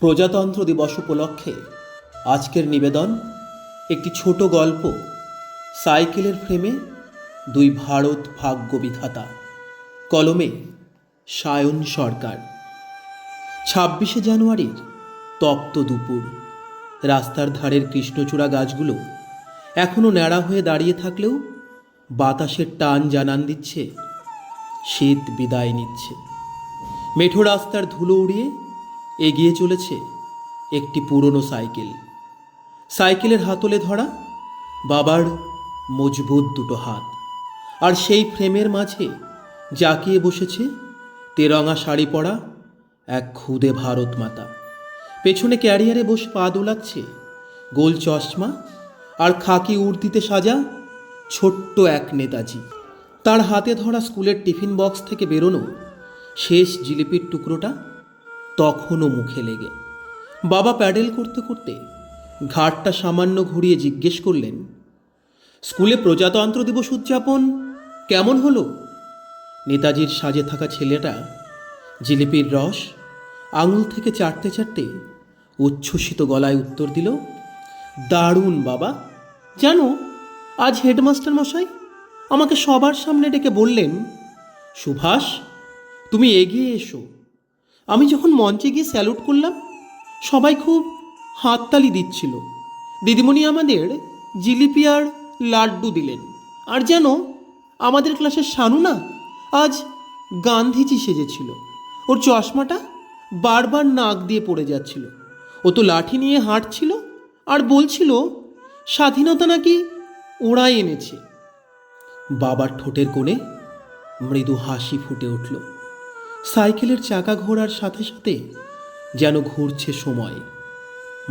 প্রজাতন্ত্র দিবস উপলক্ষে আজকের নিবেদন একটি ছোট গল্প। সাইকেলের ফ্রেমে দুই ভারত ভাগ্য বিধাতা। কলমে সায়ন সরকার। ২৬শে জানুয়ারির তপ্ত দুপুর। রাস্তার ধারের কৃষ্ণচূড়া গাছগুলো এখনো ন্যাড়া হয়ে দাঁড়িয়ে থাকলেও বাতাসের টান জানান দিচ্ছে শীত বিদায় নিচ্ছে। মেঠো রাস্তার ধুলো উড়িয়ে এগিয়ে চলেছে একটি পুরনো সাইকেল। সাইকেলের হাতলে ধরা বাবার মজবুত দুটো হাত, আর সেই ফ্রেমের মাঝে জাঁকিয়ে বসেছে তেরঙা শাড়ি পরা এক খুদে ভারত মাতা। পেছনে ক্যারিয়ারে বসে পা দোলাচ্ছে গোল চশমা আর খাকি উর্দিতে সাজা ছোট্ট এক নেতাজি। তার হাতে ধরা স্কুলের টিফিন বক্স থেকে বেরোনো শেষ জিলিপির টুকরোটা তখনও মুখে লেগে। বাবা প্যাডেল করতে করতে ঘাটটা সামান্য ঘুরিয়ে জিজ্ঞেস করলেন, স্কুলে প্রজাতন্ত্র দিবস উদযাপন কেমন হলো? নেতাজির সাজে থাকা ছেলেটা জিলিপির রস আঙুল থেকে চাটতে চাটতে উচ্ছ্বসিত গলায় উত্তর দিল, দারুণ বাবা। জানো, আজ হেডমাস্টার মশাই আমাকে সবার সামনে ডেকে বললেন, সুভাষ তুমি এগিয়ে এসো। আমি যখন মঞ্চে গিয়ে স্যালুট করলাম সবাই খুব হাততালি দিচ্ছিল। দিদিমণি আমাদের জিলিপি আর লাড্ডু দিলেন। আর যেন আমাদের ক্লাসের শানু না আজ গান্ধীজি সেজেছিল। ওর চশমাটা বারবার নাক দিয়ে পড়ে যাচ্ছিল। ও তো লাঠি নিয়ে হাঁটছিল আর বলছিল স্বাধীনতা নাকি ওরাই এনেছে। বাবার ঠোঁটের কোণে মৃদু হাসি ফুটে উঠল। সাইকেলের চাকা ঘোরার সাথে সাথে যেন ঘুরছে সময়।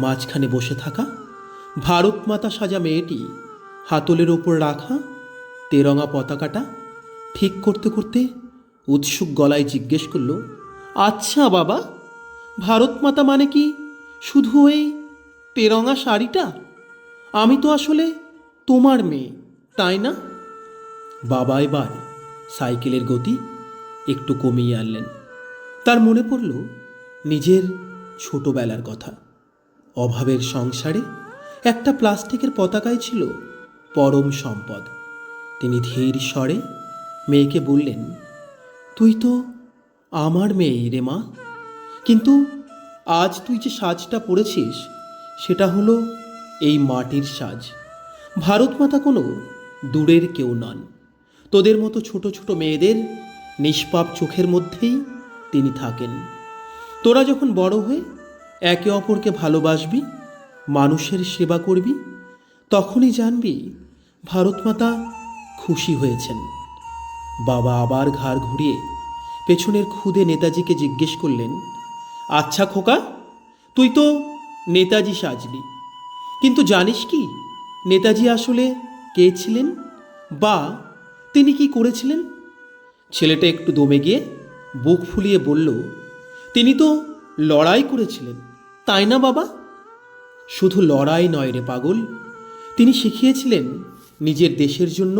মাঝখানে বসে থাকা ভারত মাতা সাজা মেয়েটি হাতলের ওপর রাখা তেরঙা পতাকাটা ঠিক করতে করতে উৎসুক গলায় জিজ্ঞেস করল, আচ্ছা বাবা, ভারত মাতা মানে কি শুধু ওই তেরঙা শাড়িটা? আমি তো আসলে তোমার মেয়ে, তাই না? বাবা এবার সাইকেলের গতি একটু কমিয়ে আনলেন। তার মনে পড়ল নিজের ছোটবেলার কথা। অভাবের সংসারে একটা প্লাস্টিকের পতাকাই ছিল পরম সম্পদ। তিনি ধীর স্বরে মেয়েকে বললেন, তুই তো আমার মেয়ে রে মা, কিন্তু আজ তুই যে সাজটা পরেছিস সেটা হলো এই মাটির সাজ। ভারত মাতা কোনো দূরের কেউ নন। তোদের মতো ছোট ছোট মেয়েদের নিষ্পাপ চোখের মধ্যেই তিনি থাকেন। তোরা যখন বড় হয়ে একে অপরকে ভালোবাসবি, মানুষের সেবা করবি, তখনই জানবি ভারত মাতা খুশি হয়েছেন। বাবা আবার ঘাড় ঘুরিয়ে পেছনের খুদে নেতাজিকে জিজ্ঞেস করলেন, আচ্ছা খোকা, তুই তো নেতাজি সাজলি, কিন্তু জানিস কি নেতাজি আসলে কে ছিলেন বা তিনি কি করেছিলেন? ছেলেটা একটু দমে গিয়ে বুক ফুলিয়ে বলল, তিনি তো লড়াই করেছিলেন, তাই না বাবা? শুধু লড়াই নয় রে পাগল, তিনি শিখিয়েছিলেন নিজের দেশের জন্য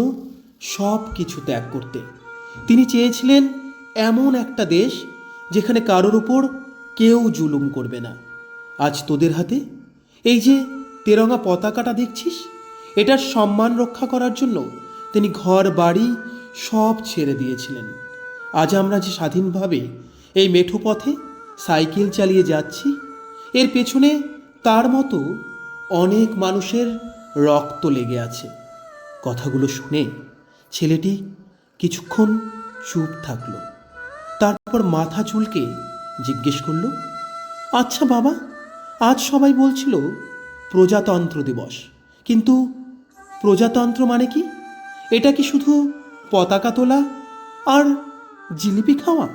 সব কিছু ত্যাগ করতে। তিনি চেয়েছিলেন এমন একটা দেশ যেখানে কারোর উপর কেউ জুলুম করবে না। আজ তোদের হাতে এই যে তেরঙা পতাকাটা দেখছিস, এটার সম্মান রক্ষা করার জন্য তিনি ঘর বাড়ি সব ছেড়ে দিয়েছিলেন। আজ আমরা যে স্বাধীনভাবে এই মেঠো পথে সাইকেল চালিয়ে যাচ্ছি, এর পেছনে তার মতো অনেক মানুষের রক্ত লেগে আছে। কথাগুলো শুনে ছেলেটি কিছুক্ষণ চুপ থাকল। তারপর মাথা চুলকে জিজ্ঞেস করল, আচ্ছা বাবা, আজ সবাই বলছিল প্রজাতন্ত্র দিবস, কিন্তু প্রজাতন্ত্র মানে কি? এটা কি শুধু পতাকা তোলা আর জিলিপি খাওয়া?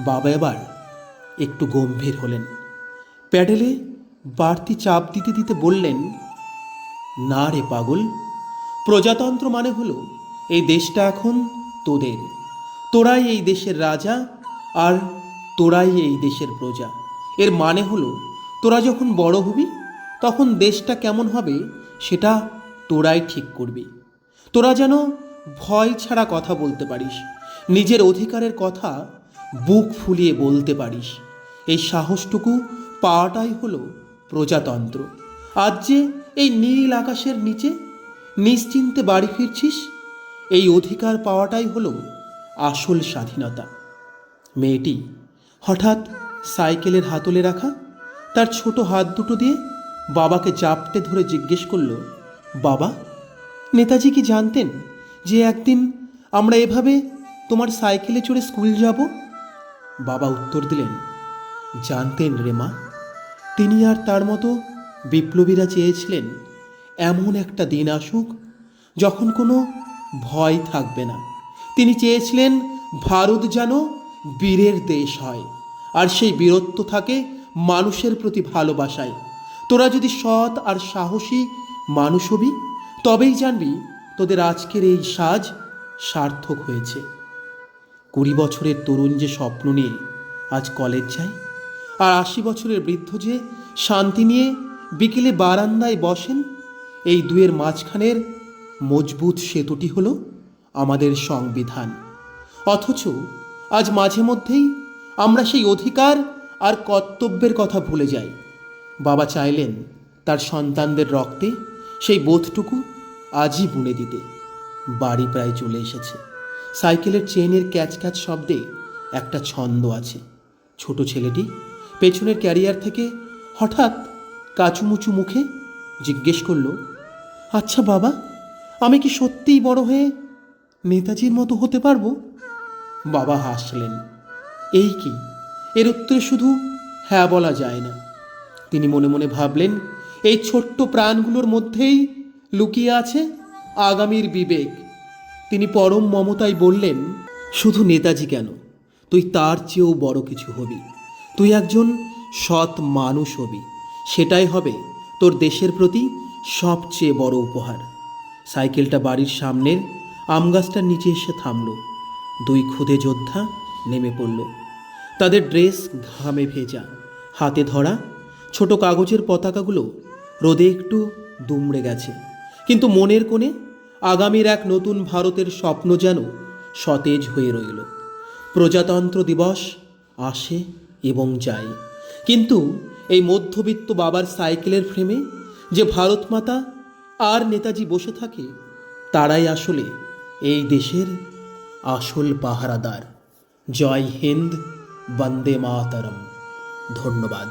বাবা এবার একটু গম্ভীর হলেন। প্যাডেলে বাড়তি চাপ দিতে দিতে বললেন, না রে পাগল, প্রজাতন্ত্র মানে হলো এই দেশটা এখন তোদের। তোরাই এই দেশের রাজা আর তোরাই এই দেশের প্রজা। এর মানে হলো তোরা যখন বড় হবি তখন দেশটা কেমন হবে সেটা তোরাই ঠিক করবি। তোরা যেন ভয় ছাড়া কথা বলতে পারিস, নিজের অধিকারের কথা বুক ফুলিয়ে বলতে পারিস। এই সাহসটুকু পাওয়াটাই হলো প্রজাতন্ত্র। আজ যে এই নীল আকাশের নিচে নিশ্চিন্তে বাড়ি ফিরছিস, এই অধিকার পাওয়াটাই হলো আসল স্বাধীনতা। মেয়েটি হঠাৎ সাইকেলের হাতলে রাখা তার ছোট হাত দুটো দিয়ে বাবাকে জাপটে ধরে জিজ্ঞেস করল, বাবা, নেতাজি কি জানতেন যে একদিন আমরা এভাবে তোমার সাইকেলে চড়ে স্কুল যাব? বাবা উত্তর দিলেন, জানতেন রে মা। তিনি আর তার মতো বিপ্লবীরা চেয়েছিলেন এমন একটা দিন আসুক যখন কোনো ভয় থাকবে না। তিনি চেয়েছিলেন ভারত যেন বীরের দেশ হয়, আর সেই বীরত্ব থাকে মানুষের প্রতি ভালোবাসায়। তোরা যদি সৎ আর সাহসী মানুষ হবি, তবেই জানবি তোদের আজকের এই সাজ সার্থক হয়েছে। 20 বছরের তরুণ যে স্বপ্ন নিয়ে আজ কলেজ যায়, আর 80 বছরের বৃদ্ধ যে শান্তি নিয়ে বিকেলে বারান্দায় বসেন, এই দুয়ের মাঝখানের মজবুত সেতুটি হলো আমাদের সংবিধান। অথচ আজ মাঝে মধ্যেই আমরা সেই অধিকার আর কর্তব্যের কথা ভুলে যাই। বাবা চাইলেন তার সন্তানদের রক্তে সেই বোধটুকু আজই বুনে দিতে। বাড়ি প্রায় চলে এসেছে। সাইকেলের চেনের ক্যাচ ক্যাচ শব্দে একটা ছন্দ আছে। ছোট ছেলেটি পেছনের ক্যারিয়ার থেকে হঠাৎ কাচুমুচু মুখে জিজ্ঞেস করল, আচ্ছা বাবা, আমি কি সত্যিই বড় হয়ে নেতাজির মতো হতে পারবো? বাবা হাসলেন। এই কি, এর উত্তরে শুধু হ্যাঁ বলা যায় না। তিনি মনে মনে ভাবলেন, এই ছোট্ট প্রাণগুলোর মধ্যেই লুকিয়ে আছে আগামীর বিবেক। তিনি পরম মমতায় বললেন, শুধু নেতাজি কেন, তুই তার চেয়েও বড় কিছু হবি। তুই একজন সৎ মানুষ হবি। সেটাই হবে তোর দেশের প্রতি সবচেয়ে বড় উপহার। সাইকেলটা বাড়ির সামনের আম গাছটার নিচে এসে থামল। দুই খুদে যোদ্ধা নেমে পড়ল। তাদের ড্রেস ঘামে ভেজা, হাতে ধরা ছোট কাগজের পতাকাগুলো রোদে একটু দুমড়ে গেছে, কিন্তু মনের কোণে আগামীর এক নতুন ভারতের স্বপ্ন যেন সতেজ হয়ে রইল। প্রজাতন্ত্র দিবস আসে এবং যায়, কিন্তু এই মধ্যবিত্ত বাবার সাইকেলের ফ্রেমে যে ভারত মাতা আর নেতাজি বসে থাকে, তারাই আসলে এই দেশের আসল পাহারাদার। জয় হিন্দ, বন্দে মাতরম। ধন্যবাদ।